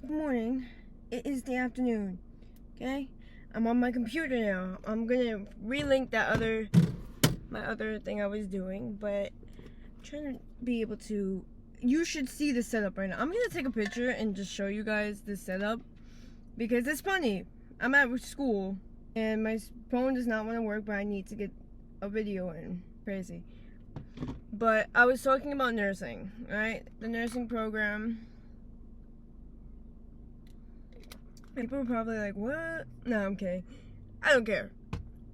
Good morning. It is the afternoon. Okay? I'm on my computer now. I'm gonna relink my other thing I was doing, but I'm trying to be able to. You should see the setup right now. I'm gonna take a picture and just show you guys the setup because it's funny. I'm at school and my phone does not want to work, but I need to get a video in. Crazy. But I was talking about nursing, right? The nursing program. People are probably like, what? No, I'm kidding. I don't care.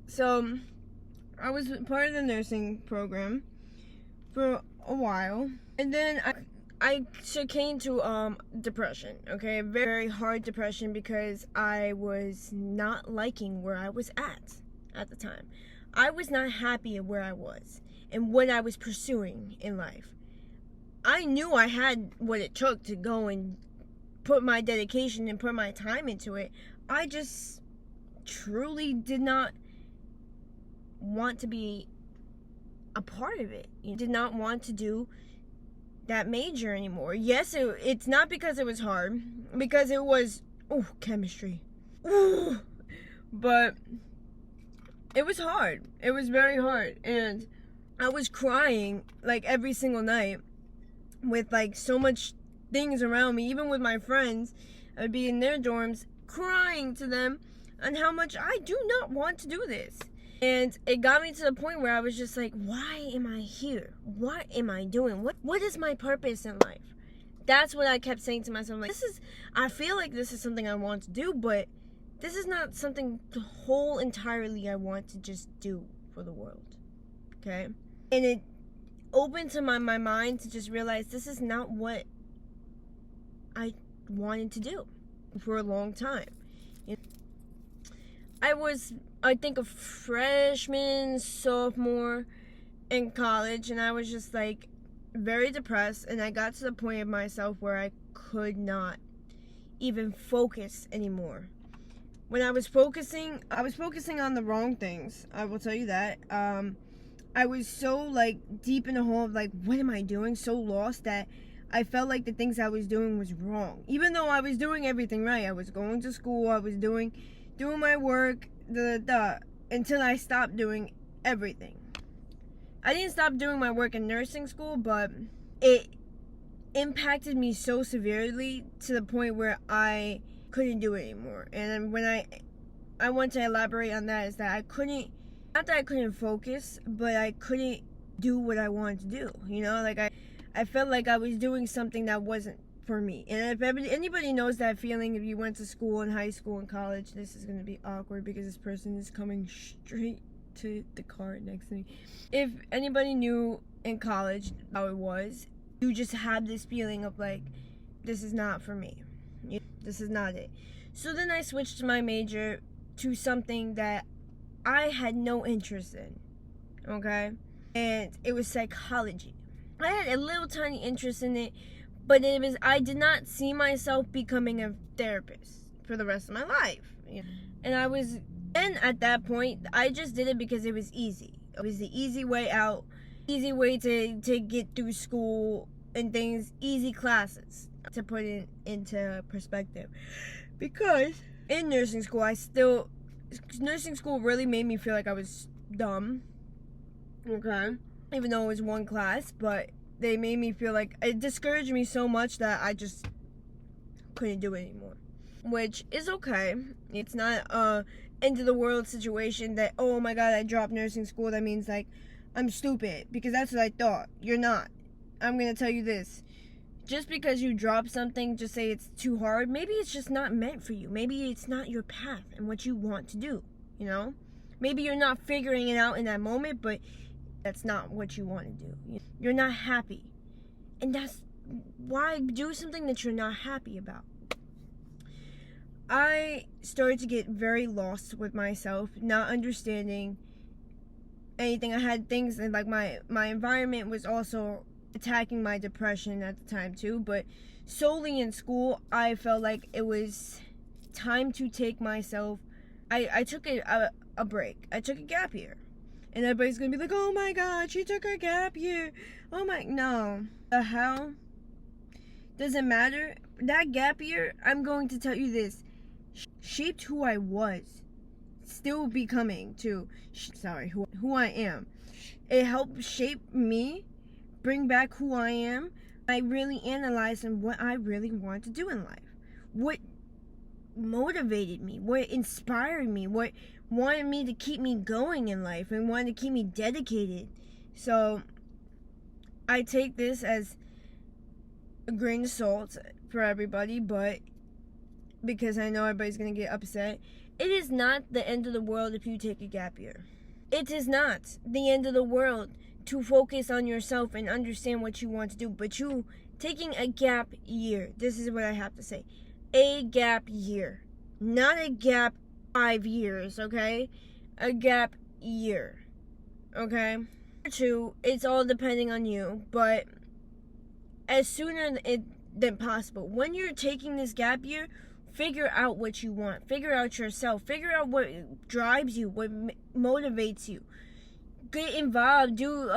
So, I was part of the nursing program for a while. And then I succumbed to depression, okay? Very hard depression because I was not liking where I was at the time. I was not happy at where I was and what I was pursuing in life. I knew I had what it took to go and put my dedication and put my time into it. I just truly did not want to be a part of it. I did not want to do that major anymore. Yes, it's not because it was hard, because it was chemistry. But it was hard. It was very hard, and I was crying like every single night with like so much things around me, even with my friends. I'd be in their dorms crying to them on how much I do not want to do this. And it got me to the point where I was just like, why am I here? What am I doing? What is my purpose in life? That's what I kept saying to myself. Like, I feel like this is something I want to do, but this is not something entirely I want to just do for the world. Okay? And it opened to my mind to just realize this is not what I wanted to do for a long time. I was, I think, a freshman, sophomore in college, and I was just like very depressed, and I got to the point of myself where I could not even focus anymore. When I was focusing on the wrong things. I will tell you that. I was so like deep in the hole of like, what am I doing? So lost that I felt like the things I was doing was wrong. Even though I was doing everything right. I was going to school, I was doing my work, until I stopped doing everything. I didn't stop doing my work in nursing school, but it impacted me so severely to the point where I couldn't do it anymore. And when I want to elaborate on that is that I couldn't, not that I couldn't focus, but I couldn't do what I wanted to do. You know, like I felt like I was doing something that wasn't for me. And if anybody knows that feeling, if you went to school in high school and college, this is going to be awkward because this person is coming straight to the car next to me. If anybody knew in college how it was, you just had this feeling of like, this is not for me. This is not it. So then I switched my major to something that I had no interest in. Okay? And it was psychology. I had a little tiny interest in it, but I did not see myself becoming a therapist for the rest of my life. And at that point, I just did it because it was easy. It was the easy way out, easy way to get through school and things, easy classes, to put it into perspective. Because in nursing school, nursing school really made me feel like I was dumb. Okay? Even though it was one class, but they made me feel like it discouraged me so much that I just couldn't do it anymore. Which is okay. It's not a end of the world situation that, oh my god, I dropped nursing school. That means like I'm stupid, because that's what I thought. You're not. I'm gonna tell you this. Just because you drop something, just say it's too hard, maybe it's just not meant for you. Maybe it's not your path and what you want to do, you know? Maybe you're not figuring it out in that moment, but that's not what you want to do. You're not happy. And that's why do something that you're not happy about. I started to get very lost with myself, not understanding anything. I had things, and like my environment was also attacking my depression at the time too, but solely in school, I felt like it was time to take myself. I took a break. I took a gap year. And everybody's gonna be like, oh my god, she took her gap year. Oh my, no. The hell? Doesn't matter. That gap year, I'm going to tell you this, shaped who I was, still becoming to, who I am. It helped shape me, bring back who I am. I really analyzed and what I really wanted to do in life. What motivated me, what inspired me, what wanted me to keep me going in life and wanted to keep me dedicated. So I take this as a grain of salt for everybody, but because I know everybody's going to get upset, it is not the end of the world if you take a gap year. It is not the end of the world to focus on yourself and understand what you want to do. But you taking a gap year, this is what I have to say. A gap year. Not a gap 5 years, okay? A gap year. Okay? 2, it's all depending on you, but as sooner than possible. When you're taking this gap year, figure out what you want. Figure out yourself. Figure out what drives you, what motivates you. Get involved. Do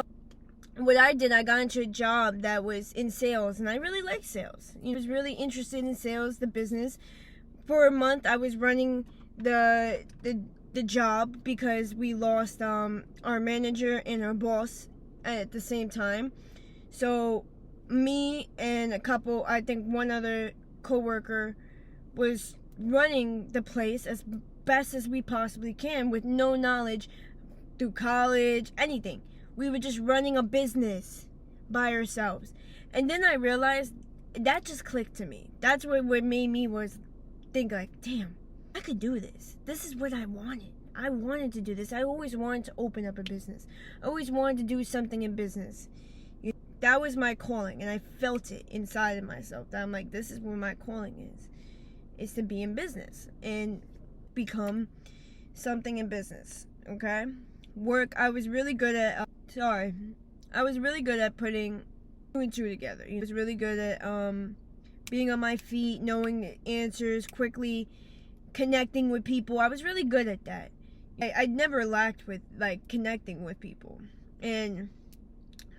what I did. I got into a job that was in sales, and I really liked sales. I was really interested in sales, the business. For a month, I was running the job because we lost our manager and our boss at the same time. So me and a couple, I think one other coworker, was running the place as best as we possibly can with no knowledge through college, anything. We were just running a business by ourselves. And then I realized that just clicked to me. That's what made me was think like, damn, I could do this. This is what I wanted. I wanted to do this. I always wanted to open up a business. I always wanted to do something in business. That was my calling, and I felt it inside of myself. That I'm like, this is where my calling is. Is to be in business and become something in business, okay? Work, I was really good at, I was really good at putting 2 and 2 together. I was really good at being on my feet, knowing the answers quickly, connecting with people. I was really good at that. I never lacked with, like, connecting with people and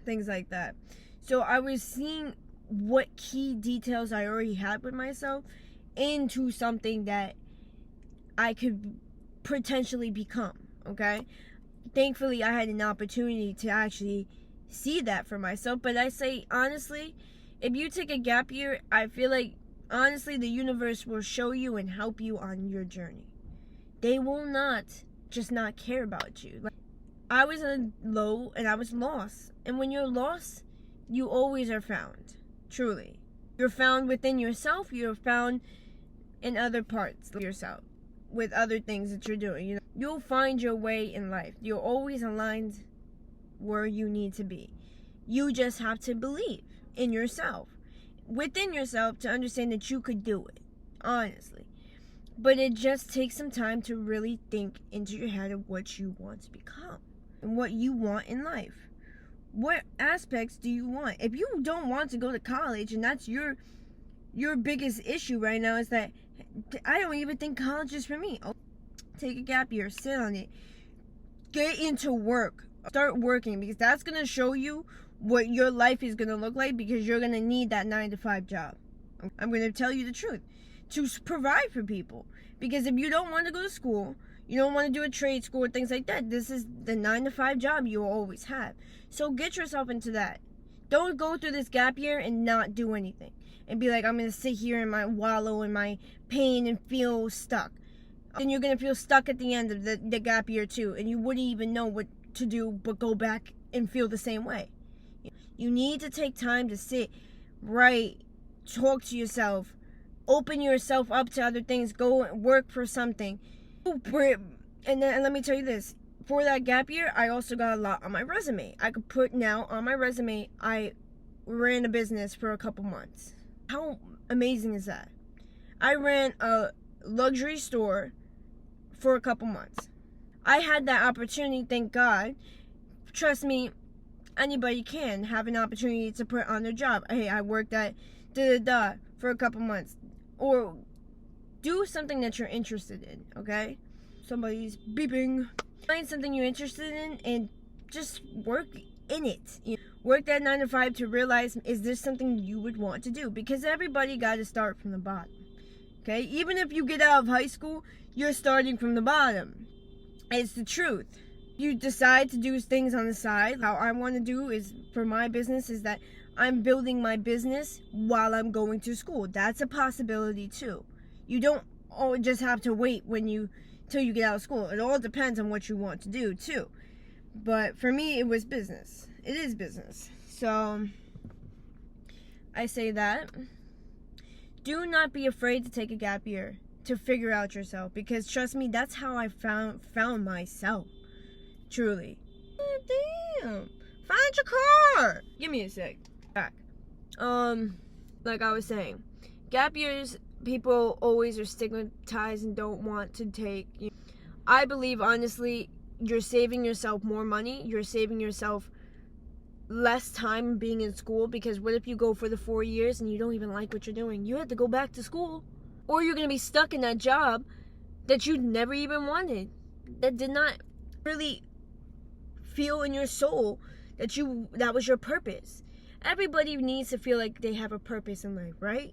things like that. So I was seeing what key details I already had with myself into something that I could potentially become, okay? Thankfully, I had an opportunity to actually see that for myself. But I say, honestly, if you take a gap year, I feel like, honestly, the universe will show you and help you on your journey. They will not just not care about you. Like, I was low and I was lost. And when you're lost, you always are found. Truly. You're found within yourself. You're found in other parts of yourself. With other things that you're doing. You know, you'll find your way in life. You're always aligned where you need to be. You just have to believe in yourself. Within yourself to understand that you could do it. Honestly. But it just takes some time to really think into your head of what you want to become. And what you want in life. What aspects do you want? If you don't want to go to college, and that's your biggest issue right now, is that I don't even think college is for me. Oh, take a gap year, sit on it, get into work, start working, because that's going to show you what your life is going to look like, because you're going to need that 9-to-5 job. I'm going to tell you the truth, to provide for people. Because if you don't want to go to school, you don't want to do a trade school or things like that, this is the 9-to-5 job you will always have. So get yourself into that. Don't go through this gap year and not do anything. And be like, I'm going to sit here and wallow in my pain and feel stuck. Then you're going to feel stuck at the end of the gap year too. And you wouldn't even know what to do but go back and feel the same way. You need to take time to sit, write, talk to yourself, open yourself up to other things, go work for something. And let me tell you this. For that gap year, I also got a lot on my resume. I could put now on my resume, I ran a business for a couple months. How amazing is that? I ran a luxury store for a couple months. I had that opportunity, thank God. Trust me, anybody can have an opportunity to put on their job. Hey, I worked at for a couple months. Or do something that you're interested in, okay? Somebody's beeping. Find something you're interested in and just work in it. Work that 9 to 5 to realize, is this something you would want to do? Because everybody got to start from the bottom. Okay? Even if you get out of high school, you're starting from the bottom. It's the truth. You decide to do things on the side. How I want to do is, for my business, is that I'm building my business while I'm going to school. That's a possibility too. You don't just have to wait till you get out of school. It all depends on what you want to do too. But for me, it was business. It is business. So I say that. Do not be afraid to take a gap year to figure out yourself, because trust me, that's how I found myself. Truly. Oh, damn. Find your car. Give me a sec. Back. Like I was saying, gap years, people always are stigmatized and don't want to take. I believe, honestly, you're saving yourself more money. You're saving yourself less time being in school, because what if you go for the 4 years and you don't even like what you're doing? You have to go back to school, or you're going to be stuck in that job that you never even wanted, that did not really feel in your soul that was your purpose. Everybody needs to feel like they have a purpose in life, right?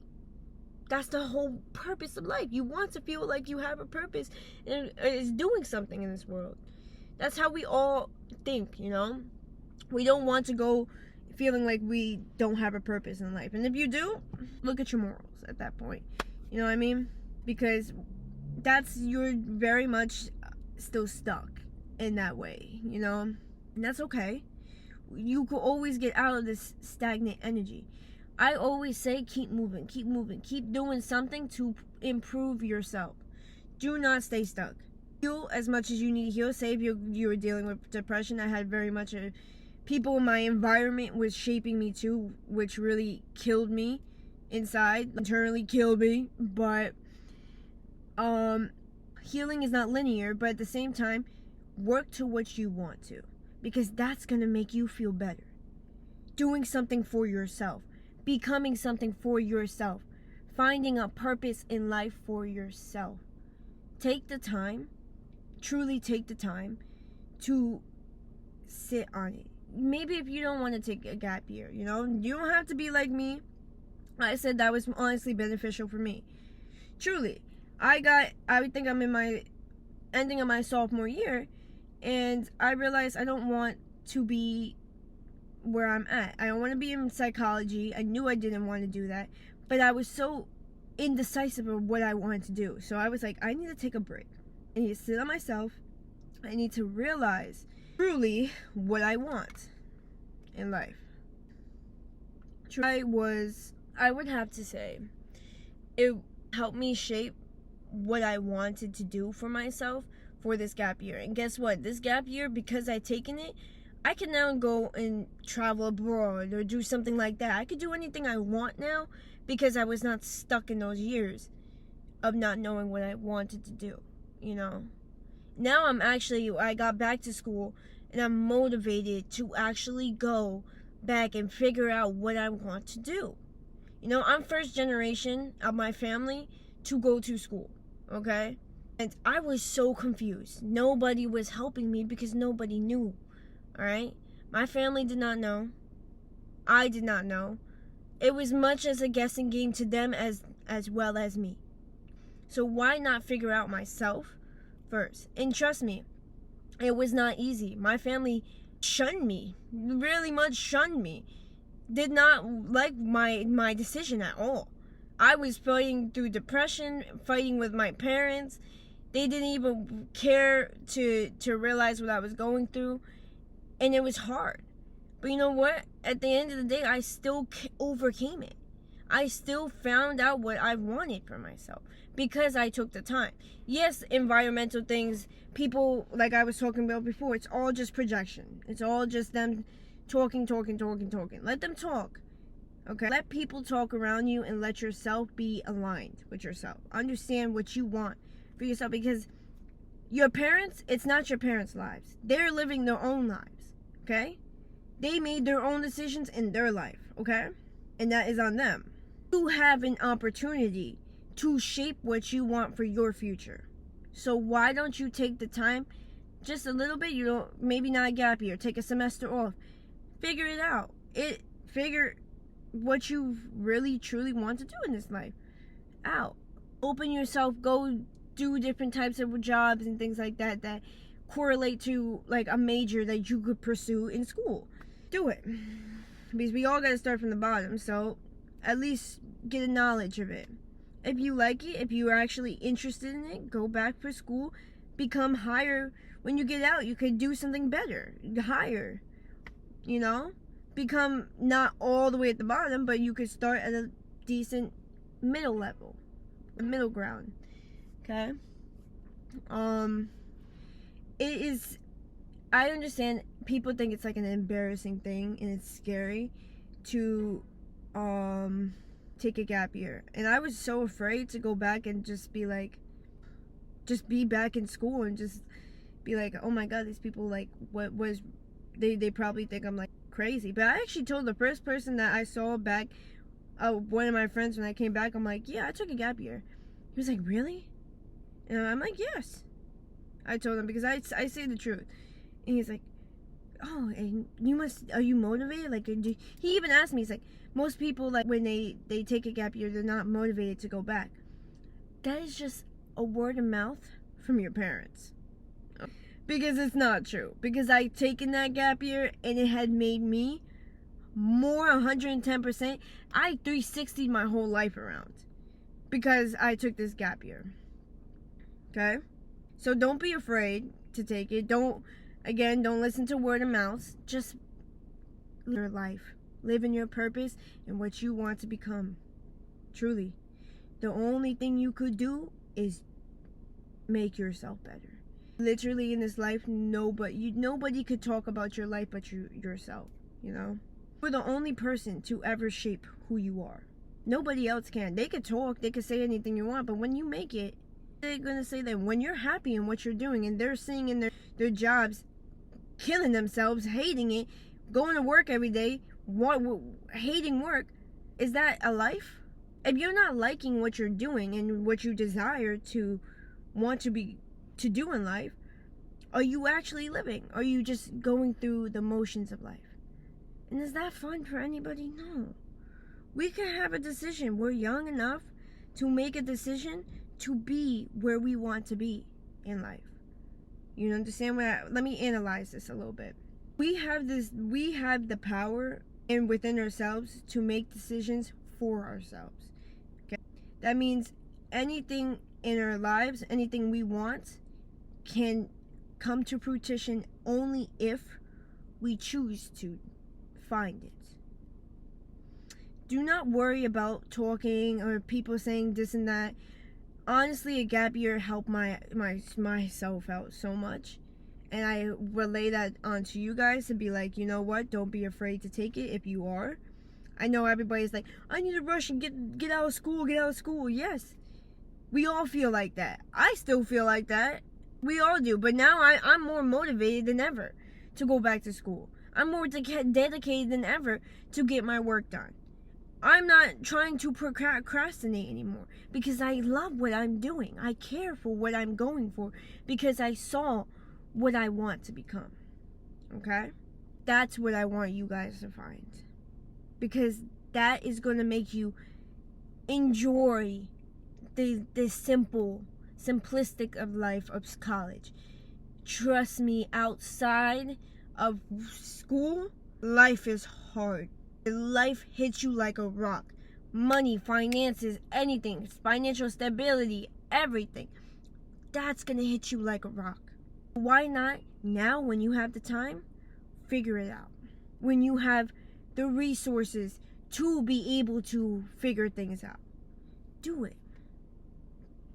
That's the whole purpose of life. You want to feel like you have a purpose and is doing something in this world. That's how we all think, We don't want to go feeling like we don't have a purpose in life. And if you do, look at your morals at that point. You know what I mean? Because you're very much still stuck in that way, And that's okay. You could always get out of this stagnant energy. I always say, keep moving, keep doing something to improve yourself. Do not stay stuck. Heal as much as you need to heal. Say if you were dealing with depression, I had very much people in my environment was shaping me too, which really killed me inside, internally killed me. But healing is not linear, but at the same time, work to what you want to, because that's going to make you feel better. Doing something for yourself, becoming something for yourself, finding a purpose in life for yourself. Take the time, truly take the time to sit on it. Maybe if you don't want to take a gap year, you don't have to be like me. I said that was honestly beneficial for me. Truly. I think I'm in my ending of my sophomore year, and I realized I don't want to be where I'm at. I don't want to be in psychology. I knew I didn't want to do that, but I was so indecisive of what I wanted to do. So I was like, I need to take a break. I need to sit on myself. I need to realize truly what I want in life. I would have to say, it helped me shape what I wanted to do for myself for this gap year. And guess what? This gap year, because I've taken it, I can now go and travel abroad or do something like that. I could do anything I want now because I was not stuck in those years of not knowing what I wanted to do, Now I got back to school and I'm motivated to actually go back and figure out what I want to do. I'm first generation of my family to go to school, okay? And I was so confused. Nobody was helping me because nobody knew. All right? My family did not know. I did not know. It was much as a guessing game to them as well as me. So why not figure out myself first? And trust me, it was not easy. My family shunned me. Really much shunned me. Did not like my decision at all. I was fighting through depression, fighting with my parents. They didn't even care to realize what I was going through. And it was hard. But you know what? At the end of the day, I still overcame it. I still found out what I wanted for myself because I took the time. Yes, environmental things, people, like I was talking about before, it's all just projection. It's all just them talking. Let them talk. Okay? Let people talk around you and let yourself be aligned with yourself. Understand what you want for yourself, because your parents, it's not your parents' lives. They're living their own lives. Okay? They made their own decisions in their life. Okay? And that is on them. You have an opportunity to shape what you want for your future. So why don't you take the time, just a little bit, maybe not a gap year, take a semester off. Figure it out. figure what you really truly want to do in this life out. Open yourself, go do different types of jobs and things like that that correlate to like a major that you could pursue in school. Do it, because we all got to start from the bottom, so at least get a knowledge of it. If you like it, if you are actually interested in it, go back for school, become higher. When you get out, you could do something better, higher, you know, become not all the way at the bottom, but you could start at a decent middle level, a middle ground. Okay. It is, I understand people think it's like an embarrassing thing and it's scary to take a gap year, and I was so afraid to go back and just be back in school and just be like, oh my god, these people, like, what was, they probably think I'm like crazy. But I actually told the first person that I saw back, one of my friends, when I came back, I'm like, yeah, I took a gap year. He was like, really? And I'm like, yes. I told him, because I say the truth. And he's like, oh, and are you motivated? Like, he even asked me, he's like, most people, like, when they take a gap year, they're not motivated to go back. That is just a word of mouth from your parents. Because it's not true. Because I taken that gap year and it had made me more 110%. I 360'd my whole life around because I took this gap year. Okay? So don't be afraid to take it. Don't listen to word of mouth. Just live your life. Live in your purpose and what you want to become. Truly. The only thing you could do is make yourself better. Literally in this life, nobody could talk about your life but yourself, you know? You're the only person to ever shape who you are. Nobody else can. They could talk, they could say anything you want, but when you make it, they're gonna say that when you're happy in what you're doing and they're seeing in their jobs, killing themselves, hating it, going to work every day, hating work, is that a life? If you're not liking what you're doing and what you desire to want to do in life, are you actually living? Are you just going through the motions of life? And is that fun for anybody? No. We can have a decision. We're young enough to make a decision to be where we want to be in life. You understand let me analyze this a little bit. We have the power and within ourselves to make decisions for ourselves. Okay? That means anything in our lives, anything we want, can come to fruition only if we choose to find it. Do not worry about talking or people saying this and that. Honestly, a gap year helped myself out so much, and I relay that onto you guys to be like, you know what, don't be afraid to take it if you are. I know everybody's like, I need to rush and get out of school. Yes, we all feel like that. I still feel like that. We all do, but now I'm more motivated than ever to go back to school. I'm more dedicated than ever to get my work done. I'm not trying to procrastinate anymore because I love what I'm doing. I care for what I'm going for because I saw what I want to become. Okay? That's what I want you guys to find. Because that is going to make you enjoy the simplistic of life of college. Trust me, outside of school, life is hard. Life hits you like a rock. Money, finances, anything, financial stability, everything. That's gonna hit you like a rock. Why not now, when you have the time, figure it out? When you have the resources to be able to figure things out, do it.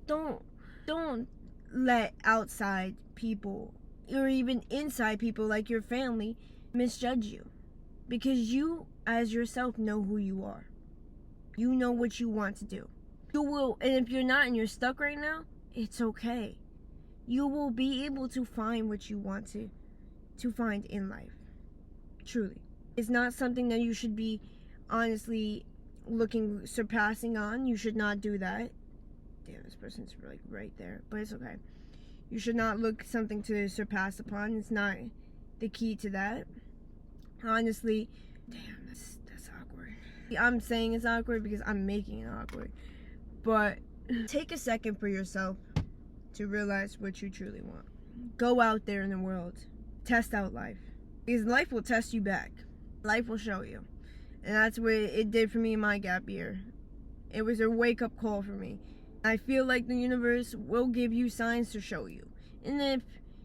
Don't let outside people or even inside people like your family misjudge you, because you as yourself know who you are. You know what you want to do. You will, and if you're not and you're stuck right now, it's okay. You will be able to find what you want to find in life. Truly. It's not something that you should be honestly surpassing on. You should not do that. Damn, this person's like right there, but it's okay. You should not look something to surpass upon. It's not the key to that. Honestly, Damn, that's awkward. I'm saying it's awkward because I'm making it awkward. But take a second for yourself to realize what you truly want. Go out there in the world. Test out life. Because life will test you back. Life will show you. And that's what it did for me in my gap year. It was a wake-up call for me. I feel like the universe will give you signs to show you. And if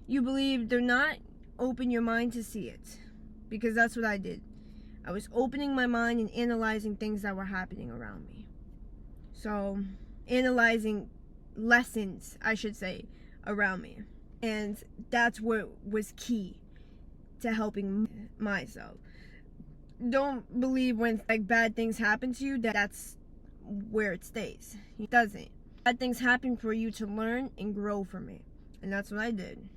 you believe they're not, open your mind to see it. Because that's what I did. I was opening my mind and analyzing things that were happening around me. So, analyzing lessons, I should say, around me. And that's what was key to helping myself. Don't believe when bad things happen to you that's where it stays. It doesn't. Bad things happen for you to learn and grow from it. And that's what I did.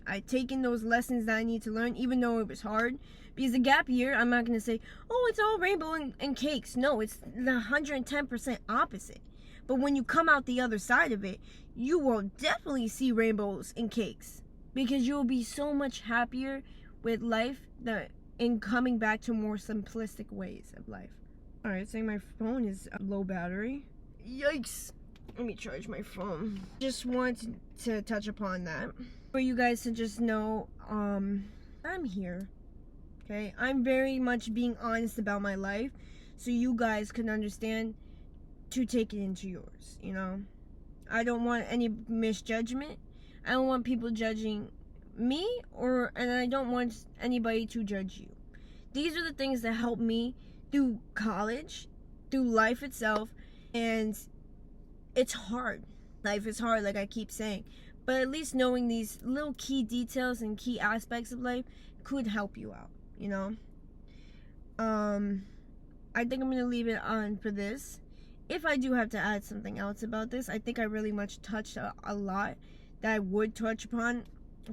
I taken those lessons that I need to learn, even though it was hard. Because the gap year, I'm not going to say, oh, it's all rainbow and cakes. No, it's the 110% opposite. But when you come out the other side of it, you will definitely see rainbows and cakes. Because you will be so much happier with life in coming back to more simplistic ways of life. Alright, saying my phone is low battery. Yikes! Let me charge my phone. Just want to touch upon that. For you guys to just know, I'm here. Okay? I'm very much being honest about my life. So you guys can understand to take it into yours, you know? I don't want any misjudgment. I don't want people judging me, and I don't want anybody to judge you. These are the things that help me through college, through life itself, and it's hard. Life is hard, like I keep saying. But at least knowing these little key details and key aspects of life could help you out, you know? I think I'm going to leave it on for this. If I do have to add something else about this, I think I really much touched a lot that I would touch upon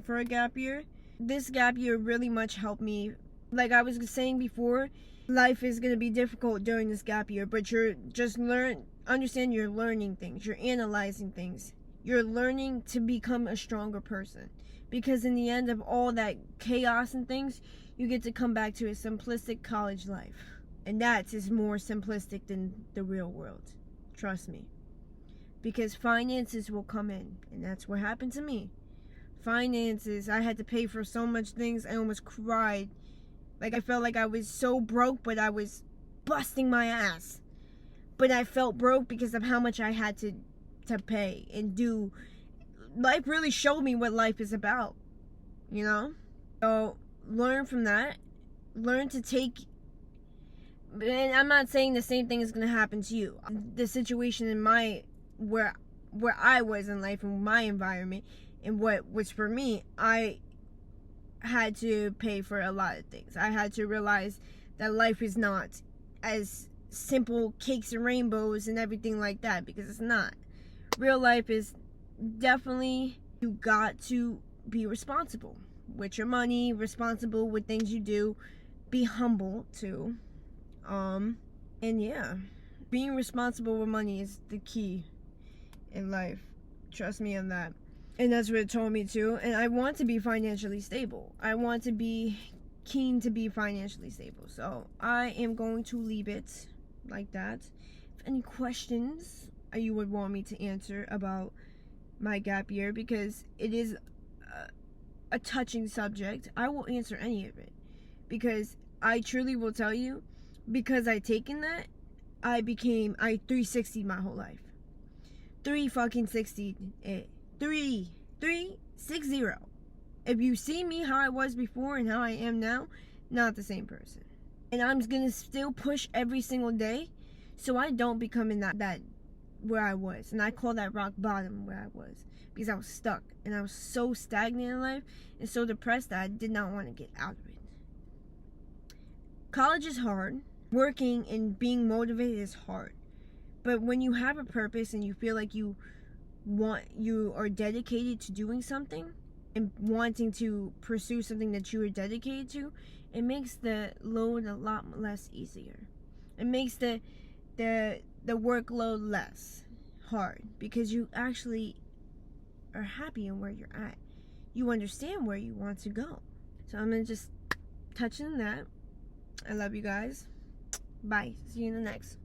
for a gap year. This gap year really much helped me. Like I was saying before, life is going to be difficult during this gap year, but you're just understand you're learning things, you're analyzing things, you're learning to become a stronger person. Because in the end of all that chaos and things, you get to come back to a simplistic college life. And that is more simplistic than the real world. Trust me. Because finances will come in. And that's what happened to me. Finances, I had to pay for so much things, I almost cried. Like I felt like I was so broke, but I was busting my ass. But I felt broke because of how much I had to pay and do. Life really showed me what life is about. You know? So learn from that. Learn to take. And I'm not saying the same thing is going to happen to you. The situation in where I was in life and my environment and what was for me, I had to pay for a lot of things. I had to realize that life is not as simple cakes and rainbows and everything like that, because it's not. Real life is definitely, you got to be responsible with your money, responsible with things you do, be humble too. And yeah, being responsible with money is the key in life. Trust me on that. And that's what it told me too. And I want to be financially stable. I want to be keen to be financially stable. So I am going to leave it like that. If any questions you would want me to answer about my gap year, because it is a touching subject, I will answer any of it. Because I truly will tell you, because I taken that, I 360 my whole life. 360 it. 360. If you see me how I was before and how I am now, not the same person. And I'm gonna still push every single day so I don't become in that where I was. And I call that rock bottom where I was, because I was stuck and I was so stagnant in life and so depressed that I did not want to get out of it. College is hard. Working and being motivated is hard. But when you have a purpose and you feel like you are dedicated to doing something and wanting to pursue something that you are dedicated to, it makes the load a lot less easier. It makes the workload less hard, because you actually are happy in where you're at. You understand where you want to go. So I'm gonna just touch on that. I love you guys. Bye. See you in the next.